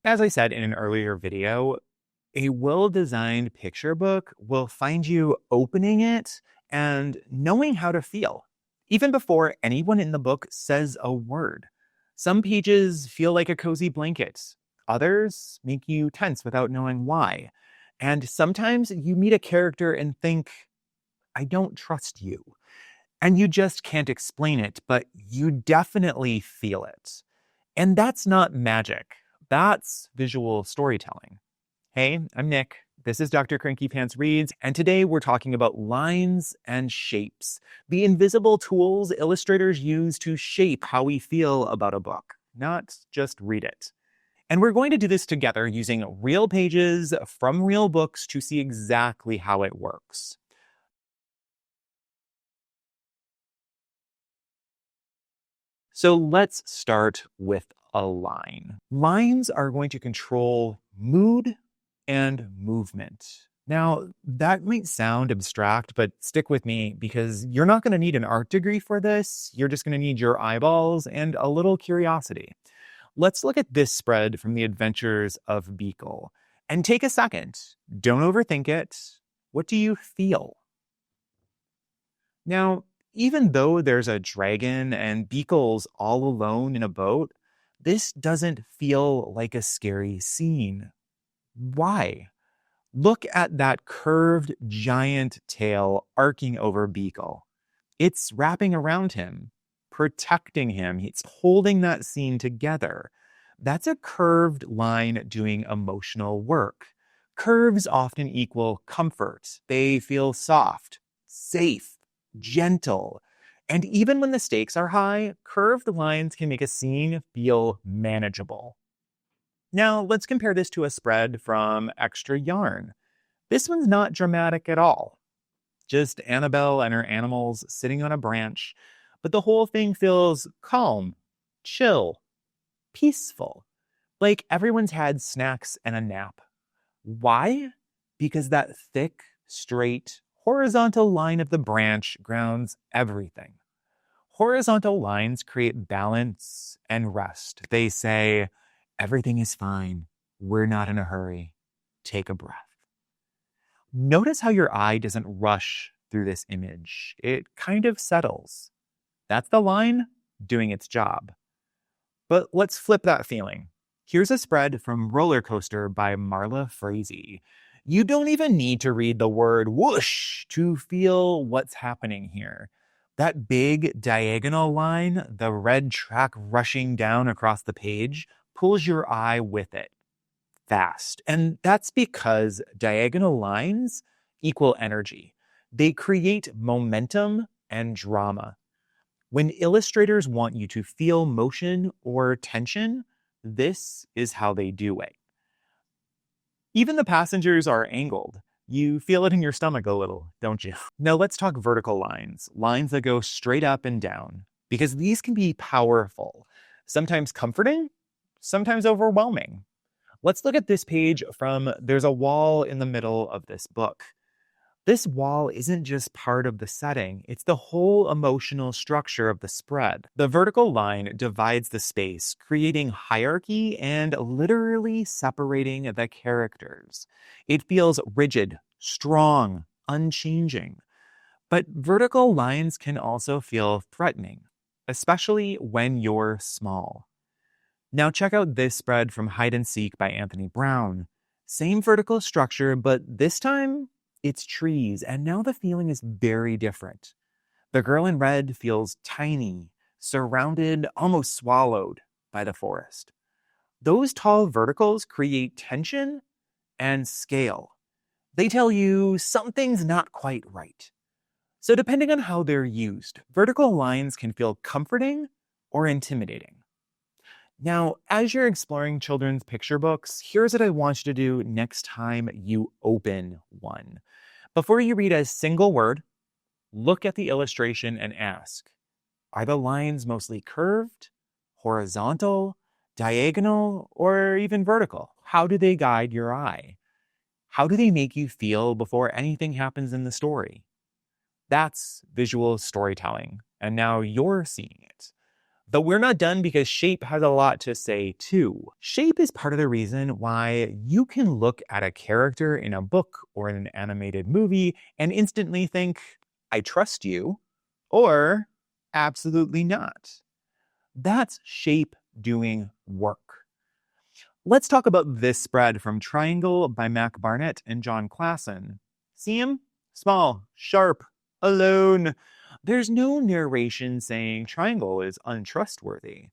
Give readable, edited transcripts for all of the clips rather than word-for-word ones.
As I said in an earlier video, a well-designed picture book will find you opening it and knowing how to feel, even before anyone in the book says a word. Some pages feel like a cozy blanket. Others make you tense without knowing why. And sometimes you meet a character and think, I don't trust you. And you just can't explain it, but you definitely feel it. And that's not magic. That's visual storytelling. Hey, I'm Nick. This is Dr. Cranky Pants Reads, and today we're talking about lines and shapes, the invisible tools illustrators use to shape how we feel about a book, not just read it. And we're going to do this together using real pages from real books to see exactly how it works. So let's start with a line. Lines are going to control mood and movement. Now, that might sound abstract, but stick with me because you're not going to need an art degree for this. You're just going to need your eyeballs and a little curiosity. Let's look at this spread from the Adventures of Beagle. And take a second. Don't overthink it. What do you feel? Now, even though there's a dragon and Beagle's all alone in a boat, this doesn't feel like a scary scene. Why? Look at that curved giant tail arcing over Beagle. It's wrapping around him, protecting him. It's holding that scene together. That's a curved line doing emotional work. Curves often equal comfort. They feel soft, safe, gentle. And even when the stakes are high, curved lines can make a scene feel manageable. Now, let's compare this to a spread from Extra Yarn. This one's not dramatic at all. Just Annabelle and her animals sitting on a branch, but the whole thing feels calm, chill, peaceful, like everyone's had snacks and a nap. Why? Because that thick, straight, horizontal line of the branch grounds everything. Horizontal lines create balance and rest. They say, everything is fine. We're not in a hurry. Take a breath. Notice how your eye doesn't rush through this image. It kind of settles. That's the line doing its job. But let's flip that feeling. Here's a spread from Roller Coaster by Marla Frazee. You don't even need to read the word whoosh to feel what's happening here. That big diagonal line, the red track rushing down across the page, pulls your eye with it fast. And that's because diagonal lines equal energy. They create momentum and drama. When illustrators want you to feel motion or tension, this is how they do it. Even the passengers are angled. You feel it in your stomach a little, don't you? Now let's talk vertical lines, lines that go straight up and down, because these can be powerful, sometimes comforting, sometimes overwhelming. Let's look at this page from There's a Wall in the Middle of This Book. This wall isn't just part of the setting, it's the whole emotional structure of the spread. The vertical line divides the space, creating hierarchy and literally separating the characters. It feels rigid, strong, unchanging. But vertical lines can also feel threatening, especially when you're small. Now check out this spread from Hide and Seek by Anthony Brown. Same vertical structure, but this time it's trees, and now the feeling is very different. The girl in red feels tiny, surrounded, almost swallowed by the forest. Those tall verticals create tension and scale. They tell you something's not quite right. So depending on how they're used, vertical lines can feel comforting or intimidating. Now, as you're exploring children's picture books, here's what I want you to do next time you open one. Before you read a single word, look at the illustration and ask, are the lines mostly curved, horizontal, diagonal, or even vertical? How do they guide your eye? How do they make you feel before anything happens in the story? That's visual storytelling, and now you're seeing it. But we're not done because shape has a lot to say too. Shape is part of the reason why you can look at a character in a book or in an animated movie and instantly think, I trust you, or absolutely not. That's shape doing work. Let's talk about this spread from Triangle by Mac Barnett and John Klassen. See him? Small, sharp, alone. There's no narration saying Triangle is untrustworthy,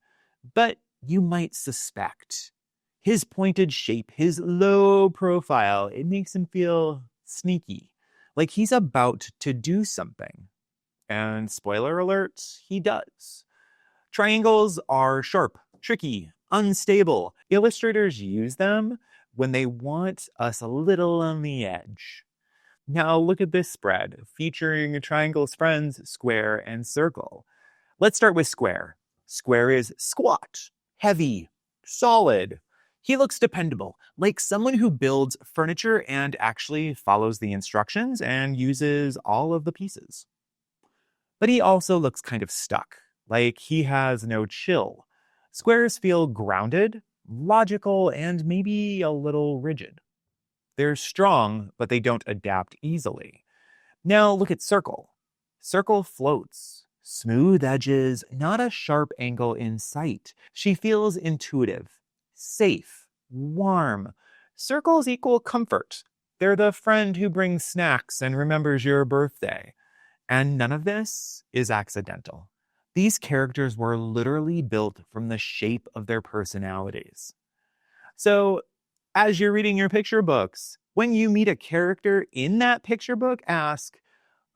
but you might suspect. His pointed shape, his low profile, it makes him feel sneaky, like he's about to do something. And spoiler alert, he does. Triangles are sharp, tricky, unstable. Illustrators use them when they want us a little on the edge. Now look at this spread featuring Triangle's friends, Square and Circle. Let's start with Square. Square is squat, heavy, solid. He looks dependable, like someone who builds furniture and actually follows the instructions and uses all of the pieces. But he also looks kind of stuck, like he has no chill. Squares feel grounded, logical, and maybe a little rigid. They're strong, but they don't adapt easily. Now look at Circle. Circle floats. Smooth edges, not a sharp angle in sight. She feels intuitive, safe, warm. Circles equal comfort. They're the friend who brings snacks and remembers your birthday. And none of this is accidental. These characters were literally built from the shape of their personalities. So, as you're reading your picture books, when you meet a character in that picture book, ask,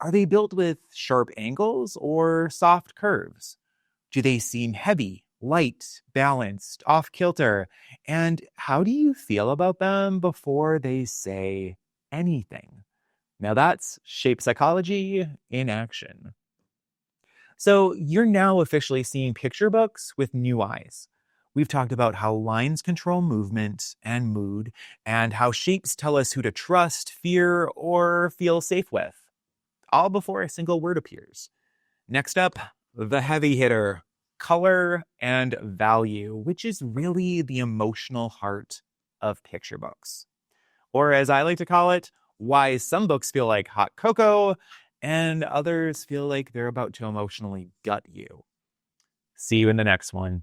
are they built with sharp angles or soft curves? Do they seem heavy, light, balanced, off kilter? And how do you feel about them before they say anything? Now that's shape psychology in action. So you're now officially seeing picture books with new eyes. We've talked about how lines control movement and mood, and how shapes tell us who to trust, fear, or feel safe with, all before a single word appears. Next up, the heavy hitter, color and value, which is really the emotional heart of picture books. Or as I like to call it, why some books feel like hot cocoa and others feel like they're about to emotionally gut you. See you in the next one.